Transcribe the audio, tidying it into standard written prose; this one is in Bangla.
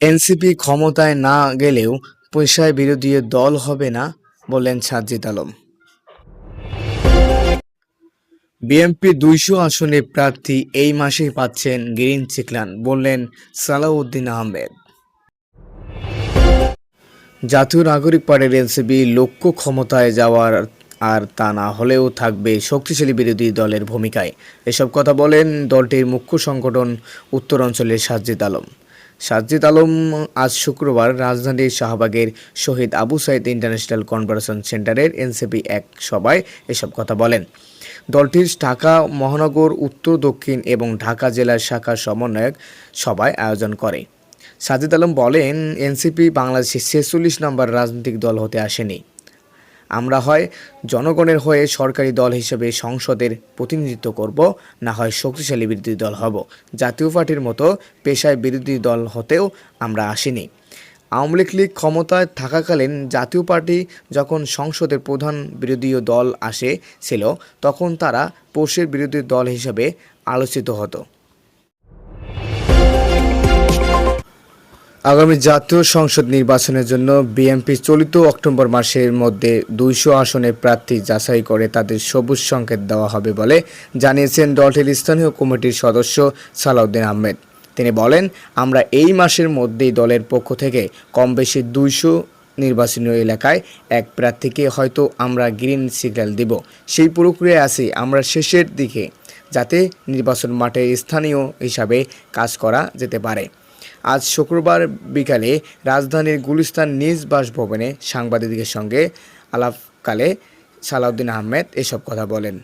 এনসিপি ক্ষমতায় না গেলেও পেশায় বিরোধী দল হবে না, বললেন সাজ্জিদ আলম। বিএনপি ২০০ আসনে প্রার্থী এই মাসেই পাচ্ছেন গ্রিন সিগন্যাল, বললেন সালাউদ্দিন আহমেদ। জাতীয় নাগরিক পার্টির এনসিপি লক্ষ্য ক্ষমতায় যাওয়ার, আর তা না হলেও থাকবে শক্তিশালী বিরোধী দলের ভূমিকায়। এসব কথা বলেন দলটির মুখ্য সংগঠন উত্তরাঞ্চলের সাজ্জিদ আলম। সাজ্জিদ আলম আজ শুক্রবার রাজধানীর শাহবাগের শহীদ আবু সাইদ ইন্টারন্যাশনাল কনভেনশন সেন্টারের এনসিপি এক সভায় এসব কথা বলেন। দলটির ঢাকা মহানগর, উত্তর, দক্ষিণ এবং ঢাকা জেলার শাখার সমন্বয়ক সভায় আয়োজন করে। সাজিদ আলম বলেন, এনসিপি বাংলাদেশের ৪৬ নম্বর রাজনৈতিক দল হতে আসেনি। আমরা হয় জনগণের হয়ে সরকারি দল হিসেবে সংসদের প্রতিনিধিত্ব করব, না হয় শক্তিশালী বিরোধী দল হব। জাতীয় পার্টির মতো পেশায় বিরোধী দল হতেও আমরা আসিনি। আওয়ামী লীগ ক্ষমতায় থাকাকালীন জাতীয় পার্টি যখন সংসদের প্রধান বিরোধী দল ছিল, তখন তারা পক্ষের বিরোধী দল হিসেবে আলোচিত হতো। আগামী জাতীয় সংসদ নির্বাচনের জন্য বিএনপি চলিত অক্টোবর মাসের মধ্যে ২০০ আসনের প্রার্থী যাচাই করে তাদের সবুজ সংকেত দেওয়া হবে বলে জানিয়েছেন দলটির স্থানীয় কমিটির সদস্য সালাউদ্দিন আহমেদ। তিনি বলেন, আমরা এই মাসের মধ্যেই দলের পক্ষ থেকে কমবেশি ২০০ নির্বাচনী এলাকায় এক প্রার্থীকে হয়তো আমরা গ্রিন সিগন্যাল দিব। সেই প্রক্রিয়ায় আছি আমরা শেষের দিকে, যাতে নির্বাচন মাঠে স্থানীয় হিসাবে কাজ করা যেতে পারে। আজ শুক্রবার বিকালে রাজধানীর গুলিস্তান নিজ বাসভবনে সাংবাদিকদের সঙ্গে আলাপকালে সালাউদ্দিন আহমেদ এসব কথা বলেন।